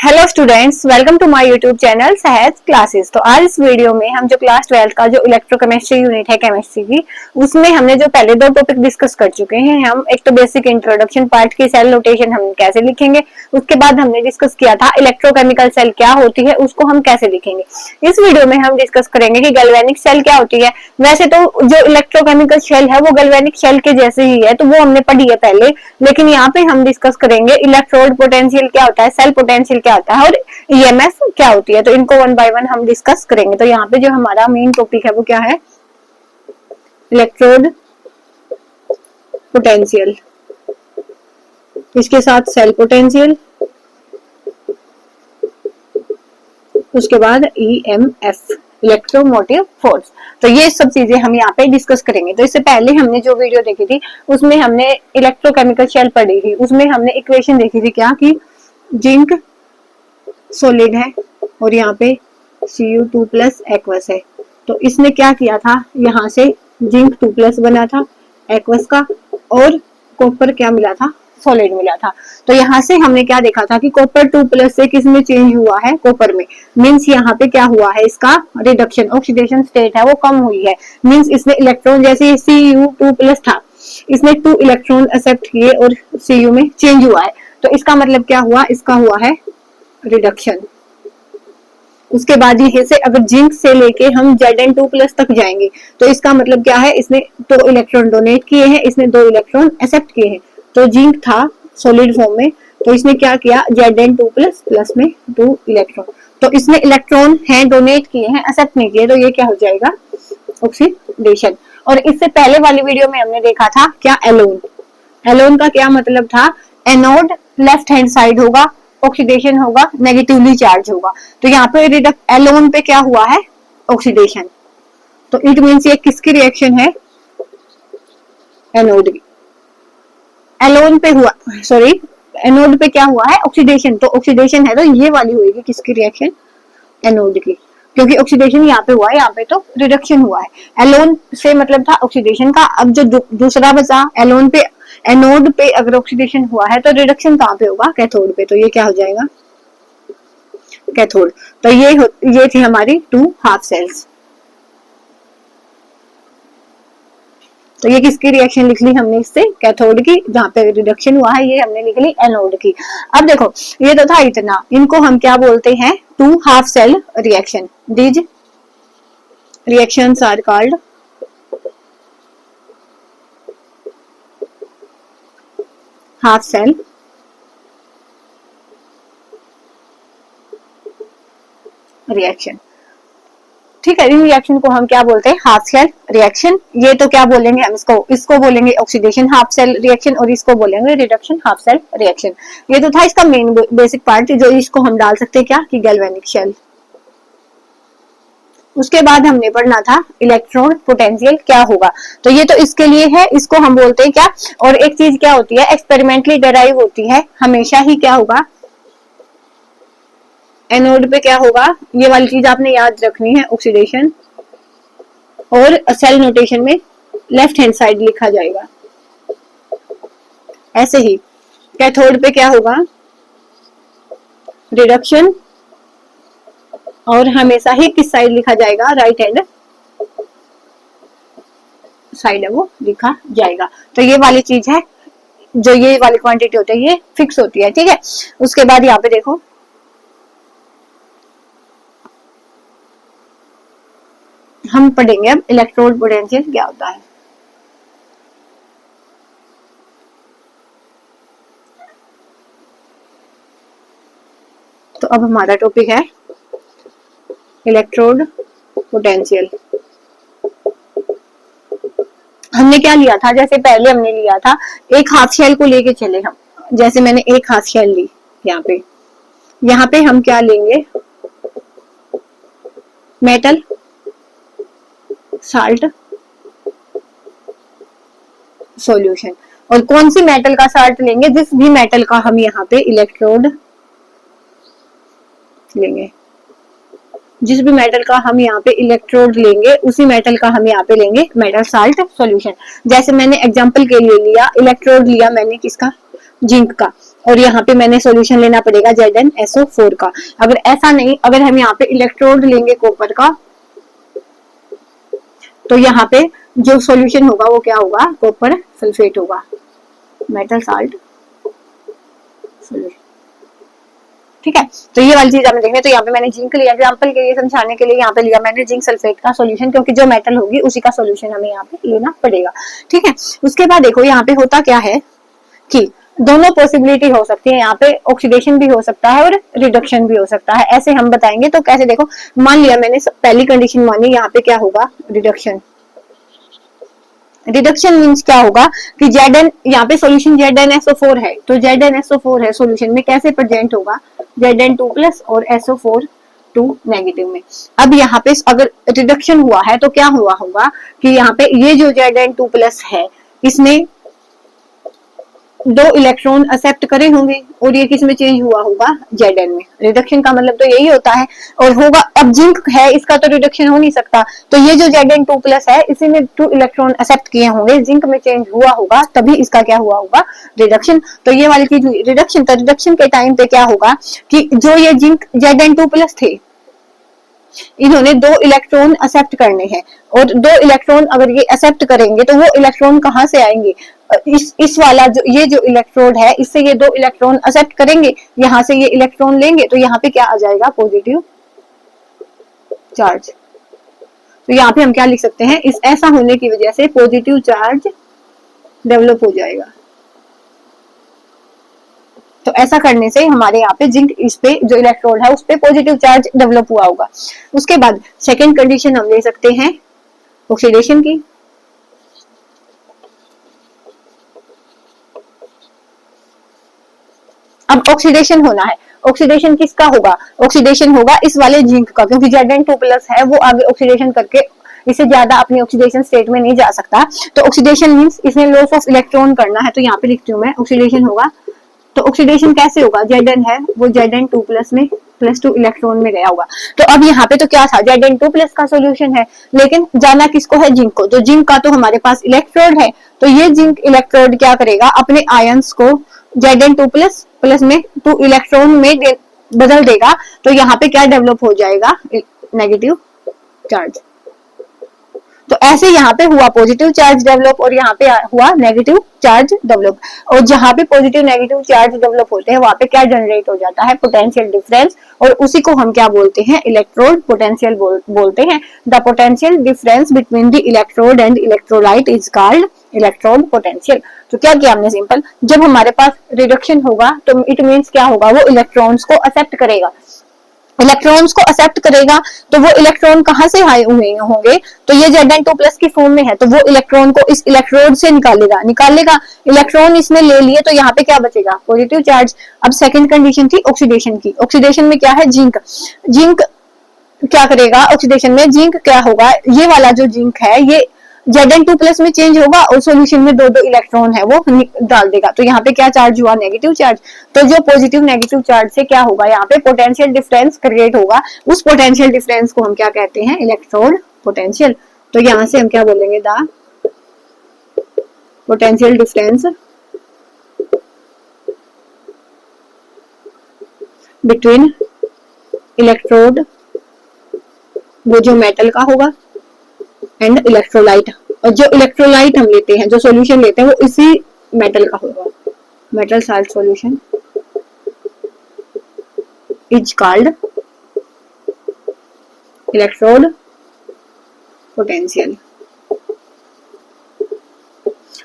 Hello students, welcome to my YouTube channel Sahaj classes. तो आज इस वीडियो में हम जो क्लास 12 का जो इलेक्ट्रोकेमिस्ट्री यूनिट है केमिस्ट्री की, उसमें हमने जो पहले दो टॉपिक डिस्कस कर चुके हैं। हम एक तो बेसिक इंट्रोडक्शन पार्ट की सेल नोटेशन हम कैसे लिखेंगे, उसके बाद हमने डिस्कस किया था इलेक्ट्रोकेमिकल सेल क्या होती है, उसको हम कैसे लिखेंगे। इस वीडियो में हम डिस्कस करेंगे कि गैल्वेनिक सेल क्या होती है। वैसे तो जो इलेक्ट्रोकेमिकल सेल है वो गैल्वेनिक सेल के जैसे ही है, तो वो हमने पढ़ी है पहले, लेकिन यहाँ पे हम डिस्कस करेंगे इलेक्ट्रोड पोटेंशियल क्या होता है, सेल पोटेंशियल क्या होता है और ईएमएफ क्या होती है। तो इनको वन बाय वन हम डिस्कस करेंगे। तो यहाँ पे जो हमारा मेन टॉपिक है वो क्या है, इलेक्ट्रोड पोटेंशियल, इसके साथ सेल पोटेंशियल, उसके बाद ईएमएफ इलेक्ट्रोमोटिव फोर्स। तो ये सब चीजें हम यहाँ पे डिस्कस करेंगे। तो इससे पहले हमने जो वीडियो देखी थी उसमें हमने इलेक्ट्रोकेमिकल शेल पढ़ी थी, उसमें हमने इक्वेशन देखी थी क्या कि जिंक सॉलिड है और यहाँ पे Cu2 प्लस एक्वस है। तो इसने क्या किया था, यहाँ से जिंक 2 प्लस बना था एक्वस का और कॉपर क्या मिला था, सॉलिड मिला था। तो यहाँ से हमने क्या देखा था कि कॉपर 2 प्लस से किस में चेंज हुआ है, कॉपर में। मींस यहाँ पे क्या हुआ है, इसका रिडक्शन, ऑक्सीडेशन स्टेट है वो कम हुई है। मींस इसने इलेक्ट्रॉन, जैसे Cu2 प्लस था, इसने 2 इलेक्ट्रॉन एक्सेप्ट किए और Cu में चेंज हुआ है। तो इसका मतलब क्या हुआ, इसका हुआ है रिडक्शन। उसके बाद ये से अगर जिंक से लेके हम Zn2 प्लस तक जाएंगे तो इसका मतलब क्या है, इसने 2 इलेक्ट्रॉन डोनेट किए हैं, इसने 2 इलेक्ट्रॉन एक्सेप्ट किए हैं। तो जिंक था सॉलिड फॉर्म में, तो इसने क्या किया, Zn2 प्लस प्लस में 2 इलेक्ट्रॉन, तो इसने इलेक्ट्रॉन है डोनेट किए हैं, एक्सेप्ट नहीं किए, तो ये क्या हो जाएगा, ऑक्सीडेशन। और इससे पहले वाली वीडियो में हमने देखा था क्या, एलोन। एलोन का क्या मतलब था, एनोड लेफ्ट हैंड साइड होगा, ऑक्सीडेशन होगा, नेगेटिवली चार्ज होगा। तो यहाँ पे एलोन पे क्या हुआ है, ऑक्सीडेशन। तो इट मींस ये किसकी रिएक्शन है, एनोड की। एलोन पे हुआ, सॉरी, एनोड पे क्या हुआ है, ऑक्सीडेशन। तो ऑक्सीडेशन है तो ये वाली होगी किसकी रिएक्शन, एनोड की, क्योंकि ऑक्सीडेशन यहाँ पे हुआ है, यहाँ पे तो रिडक्शन हुआ है। एलोन से मतलब था ऑक्सीडेशन का। अब जो दूसरा बचा एलोन पे, एनोड पे अगर ऑक्सीडेशन हुआ है तो रिडक्शन कहाँ पे होगा, कैथोड पे। तो ये क्या हो जाएगा, कैथोड। तो ये थी हमारी 2 हाफ सेल्स। तो ये किसकी रिएक्शन लिख ली हमने, इससे कैथोड की, जहाँ पे रिडक्शन हुआ है, ये हमने लिख ली एनोड की। अब देखो ये तो था इतना, इनको हम क्या बोलते हैं, 2 half cell reaction. These reactions are called half cell reaction. ठीक है, इन रिएक्शन को हम क्या बोलते हैं, हाफ सेल रिएक्शन। ये तो क्या बोलेंगे हम, इसको बोलेंगे ऑक्सीडेशन हाफ सेल रिएक्शन और इसको बोलेंगे रिडक्शन हाफ सेल रिएक्शन। ये तो था इसका मेन बेसिक पार्ट, जो इसको हम डाल सकते हैं क्या, कि गैल्वेनिक शेल। उसके बाद हमने पढ़ना था इलेक्ट्रॉन पोटेंशियल क्या होगा। तो ये तो इसके लिए है, इसको हम बोलते हैं क्या। और एक चीज क्या होती है, एक्सपेरिमेंटली डेराइव होती है हमेशा ही, क्या होगा, एनोड पे क्या होगा, ये वाली चीज आपने याद रखनी है, ऑक्सीडेशन। और सेल नोटेशन में लेफ्ट हैंड साइड लिखा जाएगा। ऐसे ही कैथोड पे क्या होगा, रिडक्शन, और हमेशा ही किस साइड लिखा जाएगा, राइट हैंड साइड है वो लिखा जाएगा। तो ये वाली चीज है, जो ये वाली क्वांटिटी होती है ये फिक्स होती है, ठीक है। उसके बाद यहाँ पे देखो, हम पढ़ेंगे अब इलेक्ट्रोड पोटेंशियल क्या होता है। तो अब हमारा टॉपिक है इलेक्ट्रोड पोटेंशियल। हमने क्या लिया था, जैसे पहले हमने लिया था एक हाफ शेल को लेके चले हम, जैसे मैंने एक हाफ शेल ली, यहाँ पे हम क्या लेंगे, मेटल, साल्ट, सॉल्यूशन। और कौन सी मेटल का साल्ट लेंगे, जिस भी मेटल का हम यहाँ पे इलेक्ट्रोड लेंगे, जिस भी मेटल का हम यहाँ पे इलेक्ट्रोड लेंगे उसी मेटल का हम यहाँ पे लेंगे मेटल साल्ट सॉल्यूशन। जैसे मैंने एग्जांपल के लिए लिया, इलेक्ट्रोड लिया मैंने किसका, जिंक का, और यहाँ पे मैंने सॉल्यूशन लेना पड़ेगा ZnSO4 का। अगर ऐसा नहीं, अगर हम यहाँ पे इलेक्ट्रोड लेंगे कॉपर का, तो यहाँ पे जो सॉल्यूशन होगा वो क्या होगा, कॉपर सल्फेट होगा, मेटल साल्ट सॉल्यूशन। ठीक है, तो ये वाली चीज आपने देखनी है। तो यहाँ पे मैंने जिंक लिया एग्जांपल के लिए, समझाने के लिए यहाँ पे लिया मैंने जिंक सल्फेट का सॉल्यूशन, क्योंकि जो मेटल होगी उसी का सॉल्यूशन हमें यहाँ पे लेना पड़ेगा। ठीक है, उसके बाद देखो यहाँ पे होता क्या है कि दोनों पॉसिबिलिटी हो सकती है, यहाँ पे ऑक्सीडेशन भी हो सकता है और रिडक्शन भी हो सकता है, ऐसे हम बताएंगे। तो कैसे, देखो मान लिया मैंने पहली कंडीशन मानी, यहाँ पे क्या होगा, रिडक्शन। रिडक्शन मीन्स क्या होगा कि Zn, यहाँ पे सॉल्यूशन ZnSO4 है, तो ZnSO4 है सॉल्यूशन में, कैसे प्रेजेंट होगा, Zn2 प्लस और SO4 2 नेगेटिव में। अब यहाँ पे अगर रिडक्शन हुआ है तो क्या हुआ होगा कि यहाँ पे ये जो Zn2 प्लस है इसने दो इलेक्ट्रॉन एक्सेप्ट करे होंगे, और ये किस में चेंज हुआ होगा, Zn में। रिडक्शन का मतलब तो यही होता है, और होगा, अब जिंक है इसका तो रिडक्शन हो नहीं सकता, तो ये जो Zn2 प्लस है इसी में 2 इलेक्ट्रॉन एक्सेप्ट किए होंगे, जिंक में चेंज हुआ होगा, तभी इसका क्या हुआ होगा, रिडक्शन। तो ये वाली चीज हुई रिडक्शन। तो रिडक्शन के टाइम पे क्या होगा कि जो ये जिंक Zn2 प्लस थे, इन्होंने दो इलेक्ट्रॉन एक्सेप्ट करने हैं, और दो इलेक्ट्रॉन अगर ये एक्सेप्ट करेंगे तो वो इलेक्ट्रॉन कहाँ से आएंगे, इस वाला जो ये जो इलेक्ट्रोड है इससे ये दो इलेक्ट्रॉन एक्सेप्ट करेंगे, यहाँ से ये इलेक्ट्रॉन लेंगे, तो यहाँ पे क्या आ जाएगा, पॉजिटिव चार्ज। तो यहाँ पे हम क्या लिख सकते हैं, इस ऐसा होने की वजह से पॉजिटिव चार्ज डेवलप हो जाएगा। तो ऐसा करने से हमारे यहाँ पे जिंक, इस पे जो इलेक्ट्रोड है उस पे पॉजिटिव चार्ज डेवलप हुआ होगा। उसके बाद सेकेंड कंडीशन हम ले सकते हैं ऑक्सीडेशन की। अब ऑक्सीडेशन होना है, ऑक्सीडेशन किसका होगा, ऑक्सीडेशन होगा इस वाले जिंक का, क्योंकि Zn2 प्लस है वो आगे ऑक्सीडेशन करके इससे ज्यादा अपनी ऑक्सीडेशन स्टेट में नहीं जा सकता। तो ऑक्सीडेशन मींस इसमें लॉस ऑफ इलेक्ट्रॉन करना है, तो यहाँ पे लिखती हूँ मैं ऑक्सीडेशन होगा। तो ऑक्सीडेशन कैसे होगा, Zn है वो Zn2 प्लस में +2 इलेक्ट्रॉन में गया होगा। तो अब यहाँ पे तो क्या था, Zn2 प्लस का सोल्यूशन है, लेकिन जाना किसको है, जिंक को। तो जिंक का तो हमारे पास इलेक्ट्रोड है, तो ये जिंक इलेक्ट्रोड क्या करेगा, अपने आयंस को Zn2 प्लस प्लस में 2 इलेक्ट्रॉन में बदल देगा, तो यहाँ पे क्या डेवलप हो जाएगा, नेगेटिव चार्ज। तो ऐसे यहाँ पे हुआ पॉजिटिव चार्ज डेवलप, और यहाँ पे हुआ नेगेटिव चार्ज डेवलप। और जहाँ पे पॉजिटिव नेगेटिव चार्ज डेवलप होते हैं वहां पे क्या जनरेट हो जाता है, पोटेंशियल डिफरेंस, और उसी को हम क्या बोलते हैं, इलेक्ट्रोड पोटेंशियल बोलते हैं। The potential difference between the electrode and electrolyte is called electrode potential. तो क्या किया हमने, सिंपल, जब हमारे पास रिडक्शन होगा तो इट मीन्स क्या होगा, वो इलेक्ट्रॉन्स को एक्सेप्ट करेगा, इलेक्ट्रॉन्स को एक्सेप्ट करेगा, तो वो इलेक्ट्रॉन कहां से आए हुए होंगे, तो ये Zn2 प्लस की फॉर्म में है, तो वो इलेक्ट्रॉन को इस इलेक्ट्रोड से निकालेगा इलेक्ट्रॉन इसने ले लिए, तो यहाँ पे क्या बचेगा, पॉजिटिव चार्ज। अब सेकंड कंडीशन थी ऑक्सीडेशन की, ऑक्सीडेशन में क्या है, जिंक। जिंक क्या करेगा ऑक्सीडेशन में, जिंक क्या होगा, ये वाला जो जिंक है ये Zn2 प्लस में चेंज होगा, और सॉल्यूशन में दो दो इलेक्ट्रॉन है वो डाल देगा, तो यहाँ पे क्या चार्ज हुआ, नेगेटिव चार्ज। तो जो पॉजिटिव नेगेटिव चार्ज से क्या होगा, यहाँ पे पोटेंशियल डिफरेंस क्रिएट होगा, उस पोटेंशियल डिफरेंस को हम क्या कहते हैं, इलेक्ट्रोड पोटेंशियल। तो यहाँ से हम क्या बोलेंगे, the potential difference between electrode, वो जो मेटल का होगा, एंड इलेक्ट्रोलाइट। और जो इलेक्ट्रोलाइट हम लेते हैं, जो सॉल्यूशन लेते हैं, वो इसी मेटल का होगा, metal salt solution is called electrode potential.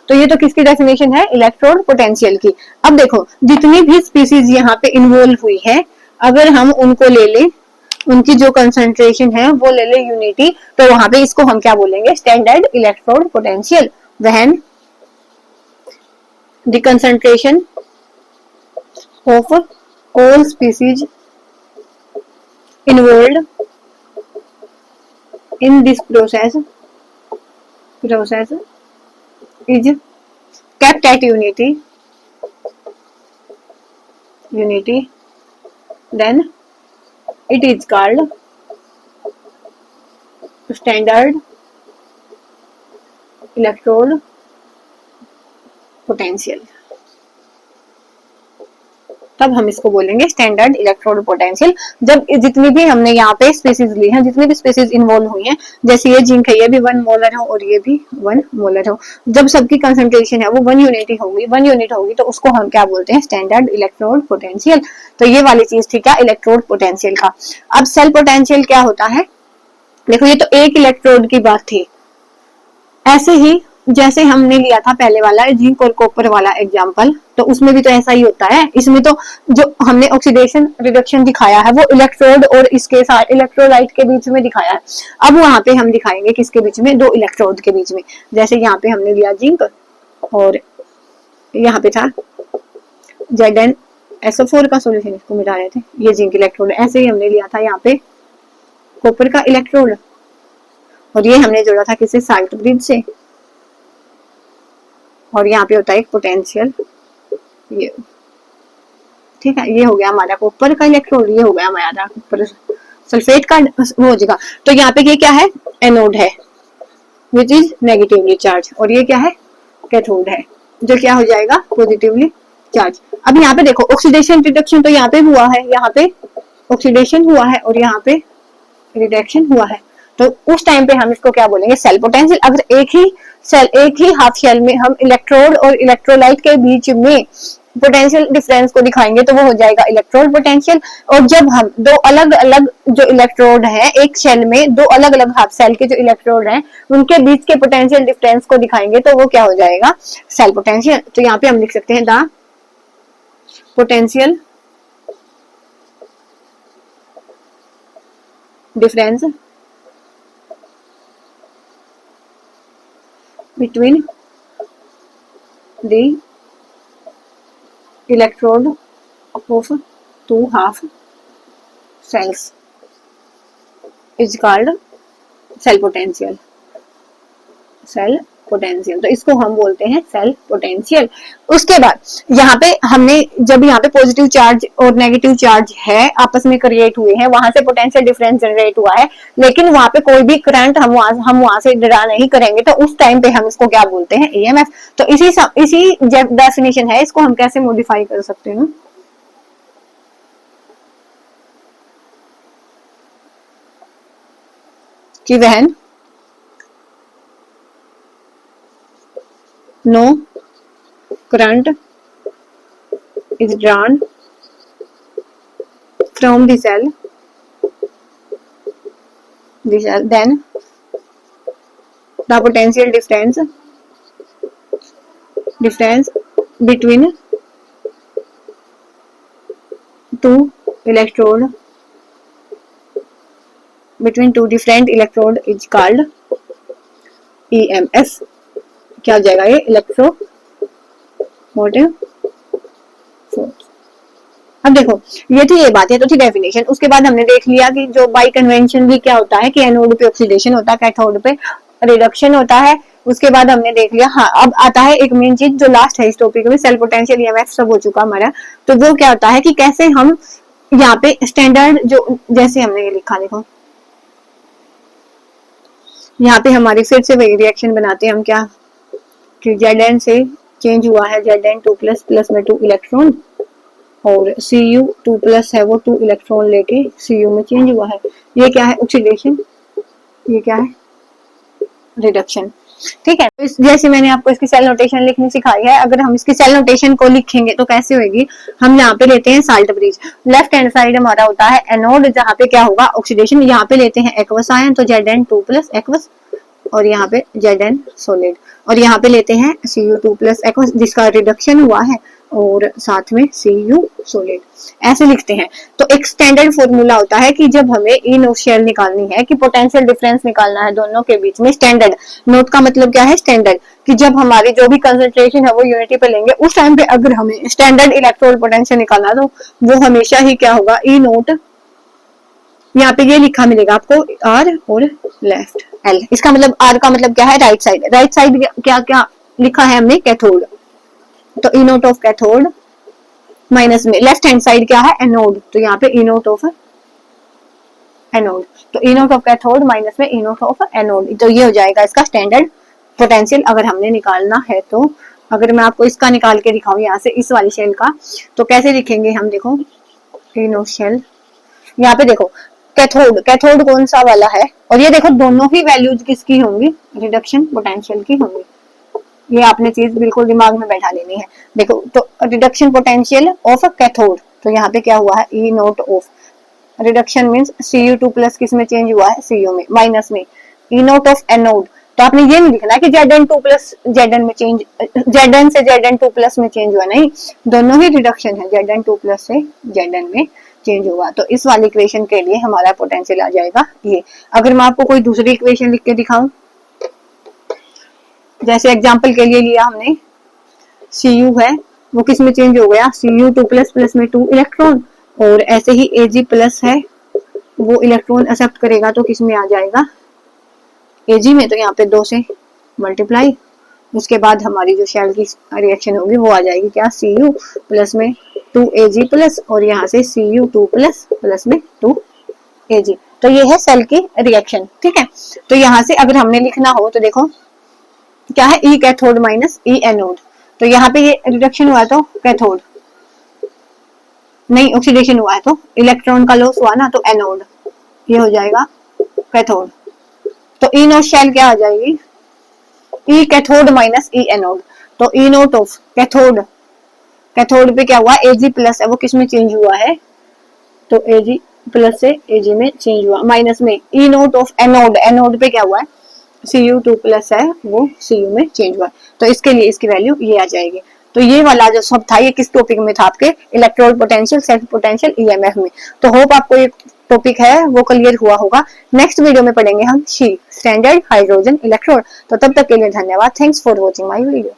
तो ये तो किसकी डेफिनेशन है, इलेक्ट्रोड पोटेंशियल की। अब देखो जितनी भी स्पीसीज यहाँ पे इन्वॉल्व हुई है, अगर हम उनको ले लें, उनकी जो कंसंट्रेशन है वो ले ले यूनिटी, तो वहां पे इसको हम क्या बोलेंगे, standard electrode potential. When the concentration of all species involved in this process is kept at unity, then it is called standard electrode potential। तब हम इसको बोलेंगे स्टैंडर्ड इलेक्ट्रोड पोटेंशियल। जब जितनी भी हमने यहाँ पे स्पेसीज ली हैं, जितनी भी स्पेसीज इन्वॉल्व हुई हैं, जैसे ये जिंक है, ये भी 1 मोलर हो और ये भी 1 मोलर हो, जब सबकी कंसंट्रेशन है वो 1 यूनिट होगी तो उसको हम क्या बोलते हैं, स्टैंडर्ड इलेक्ट्रोड पोटेंशियल। तो ये वाली चीज थी क्या, इलेक्ट्रोड पोटेंशियल का। अब सेल पोटेंशियल क्या होता है, देखो ये तो एक इलेक्ट्रोड की बात थी। ऐसे ही जैसे हमने लिया था पहले वाला जिंक और कॉपर वाला एग्जांपल, तो उसमें भी तो ऐसा ही होता है। इसमें तो जो हमने ऑक्सीडेशन रिडक्शन दिखाया है वो इलेक्ट्रोड और इसके साथ इलेक्ट्रोलाइट के बीच में दिखाया है। अब वहां पे हम दिखाएंगे किसके बीच में, दो इलेक्ट्रोड के बीच में। जैसे यहाँ पे हमने लिया जिंक और यहाँ पे था ZnSO4 का सोल्यूशन, इसको मिटा रहे थे, ये जिंक इलेक्ट्रोड। ऐसे ही हमने लिया था यहाँ पे कॉपर का इलेक्ट्रोड और ये हमने जोड़ा था किसी साल्ट ब्रिज से, और यहाँ पे होता है एक पोटेंशियल, ये ठीक है। ये हो गया हमारा कॉपर का इलेक्ट्रोड, ये हो गया हमारा कॉपर सल्फेट का वो हो जाएगा। तो यहाँ पे ये क्या है, एनोड है विच इज नेगेटिवली चार्ज, और ये क्या है, कैथोड है जो क्या हो जाएगा, पॉजिटिवली चार्ज। अब यहाँ पे देखो ऑक्सीडेशन रिडक्शन तो यहाँ पे हुआ है, यहाँ पे ऑक्सीडेशन हुआ है और यहाँ पे रिडक्शन हुआ है। तो उस टाइम पे हम इसको क्या बोलेंगे, सेल पोटेंशियल। अगर एक ही हाफ शेल में हम इलेक्ट्रोड और इलेक्ट्रोलाइट के बीच में पोटेंशियल डिफरेंस को दिखाएंगे तो वो हो जाएगा इलेक्ट्रोड पोटेंशियल। और जब हम दो अलग अलग जो इलेक्ट्रोड है, एक शेल में दो अलग अलग हाफ शेल के जो इलेक्ट्रोड हैं उनके बीच के पोटेंशियल डिफरेंस को दिखाएंगे तो वो क्या हो जाएगा, सेल पोटेंशियल। तो यहाँ पे हम लिख सकते हैं the potential difference between the electrode of two half cells is called cell potential। Cell potential, तो इसको हम बोलते हैं सेल पोटेंशियल। उसके बाद यहाँ पे हमने जब यहाँ पे पॉजिटिव चार्ज और नेगेटिव चार्ज है आपस में क्रिएट हुए हैं, वहां से पोटेंशियल डिफरेंस जनरेट हुआ है, लेकिन वहां पे कोई भी करंट हम वहां से ड्रा नहीं करेंगे, तो उस टाइम पे हम इसको क्या बोलते हैं, ईएमएफ। तो इसी डेफिनेशन है, इसको हम कैसे मॉडिफाई कर सकते हैं कि वहन no current is drawn from the cell then the potential difference between two different electrode is called EMF। क्या हो जाएगा, ये इलेक्ट्रोमोटिव फोर्स। अब देखो ये थी ये बात है, तो थी डेफिनेशन। उसके बाद हमने देख लिया कि जो बाई कन्वेंशन भी क्या होता है कि एनोड पे ऑक्सीडेशन होता है, कैथोड पे रिडक्शन होता है। उसके बाद हमने देख लिया, हाँ अब आता है एक मेन चीज जो लास्ट है इस टॉपिक में, सेल पोटेंशियल, ईएमएफ सब हो चुका हमारा। तो वो क्या होता है कि कैसे हम यहाँ पे स्टैंडर्ड जो जैसे हमने ये लिखा, देखो यहाँ पे हमारी फिर से वही रिएक्शन बनाते हैं हम, क्या Zn से चेंज हुआ है Zn2 प्लस में 2 इलेक्ट्रॉन, और Cu2 है वो 2 इलेक्ट्रॉन लेके Cu में चेंज हुआ है। ये क्या है, ऑक्सीडेशन, ये क्या है, रिडक्शन। ठीक है, तो जैसे मैंने आपको इसकी सेल नोटेशन लिखनी सिखाई है, अगर हम इसकी सेल नोटेशन को लिखेंगे तो कैसे होगी, हम यहाँ पे लेते हैं salt bridge, left hand side हमारा होता है एनोड, जहाँ पे क्या होगा ऑक्सीडेशन, यहाँ पे लेते हैं एक्वस आयन, तो Zn2 एक्वस, और यहाँ पे Zn सॉलिड, और यहाँ पे लेते हैं Cu2 एक्वस जिसका रिडक्शन हुआ है, और साथ में Cu सॉलिड, ऐसे लिखते हैं। तो एक स्टैंडर्ड फॉर्मूला होता है कि जब हमें इनर्शियल निकालनी है, कि पोटेंशियल डिफरेंस निकालना है दोनों के बीच में, स्टैंडर्ड नोट का मतलब क्या है, स्टैंडर्ड, कि जब हमारी जो भी कंसंट्रेशन है वो यूनिटी पे लेंगे, उस टाइम पे अगर हमें स्टैंडर्ड इलेक्ट्रोड पोटेंशियल निकालना तो वो हमेशा ही क्या होगा, ई नोट, यहाँ पे ये लिखा मिलेगा आपको R और लेफ्ट L। इसका मतलब R का मतलब क्या है, राइट साइड। राइट साइड क्या क्या लिखा है हमने, कैथोड, तो ई नोट ऑफ कैथोड माइनस में लेफ्ट हैंड साइड क्या है, एनोड, तो यहाँ पे ई नोट ऑफ एनोड, तो ई नोट ऑफ कैथोड माइनस में ई नोट ऑफ एनोड। तो ये हो जाएगा इसका स्टैंडर्ड पोटेंशियल अगर हमने निकालना है तो अगर मैं आपको इसका निकाल के दिखाऊं यहाँ से इस वाली शेल का, तो कैसे लिखेंगे हम, देखो एनोड शेल, यहाँ पे देखो कैथोड, कैथोड कौन सा वाला है, और ये देखो दोनों ही वैल्यूज किसकी होंगी, रिडक्शन पोटेंशियल की होंगी। ये आपने चीज बिल्कुल दिमाग में बैठा लेनी है। देखो तो रिडक्शन पोटेंशियल ऑफ कैथोड, तो यहाँ पे क्या हुआ है, E naught of, reduction means Cu2 plus किस में चेंज हुआ है, Cu में, माइनस में ई नोट ऑफ एनोड। तो आपने ये नहीं लिखना कि Zn2 प्लस Zn में चेंज, Zn से Zn2 प्लस में चेंज हुआ, नहीं, दोनों ही रिडक्शन है, Zn2 प्लस से Zn में चेंज हुआ। तो इस वाली इक्वेशन के लिए हमारा पोटेंशियल आ जाएगा ये। अगर मैं आपको कोई दूसरी इक्वेशन लिख के दिखाऊं, जैसे एग्जांपल के लिए लिया हमने Cu है, वो किस में चेंज हो गया, Cu2 प्लस प्लस में 2 इलेक्ट्रॉन, और ऐसे ही Ag प्लस है, वो इलेक्ट्रॉन एक्सेप्ट करेगा तो किस में आ जाएगा, Ag में, तो यहाँ पे 2 से मल्टीप्लाई, उसके बाद हमारी जो शेल की रिएक्शन होगी वो आ जाएगी क्या, Cu प्लस में 2Ag प्लस, और यहाँ से Cu2 प्लस प्लस में 2Ag। तो ये है सेल की रिएक्शन, ठीक है। तो यहाँ से अगर हमने लिखना हो तो देखो क्या है, ई कैथोड माइनस ई एनोड, तो यहाँ पे ये रिडक्शन हुआ है तो कैथोड, नहीं ऑक्सीडेशन हुआ है तो इलेक्ट्रॉन का लॉस हुआ ना, तो एनोड, ये हो जाएगा कैथोड। तो ई नोट शेल क्या आ जाएगी, ई कैथोड माइनस ई एनोड, तो ई नोट ऑफ कैथोड, कैथोड पे क्या हुआ, Ag प्लस है, वो किस में चेंज हुआ है, तो Ag प्लस से Ag में चेंज हुआ, माइनस में ई नोट ऑफ एनोड, एनोड पे क्या हुआ है, Cu2 प्लस है, वो Cu में चेंज हुआ, तो इसके लिए इसकी वैल्यू ये आ जाएगी। तो ये वाला जो सब था ये किस टॉपिक में था, आपके electrode potential, self potential, EMF में। तो होप आपको ये टॉपिक है वो क्लियर हुआ होगा। नेक्स्ट वीडियो में पढ़ेंगे हम शी, स्टैंडर्ड हाइड्रोजन इलेक्ट्रोड। तो तब तक के लिए धन्यवाद, thanks for watching my video.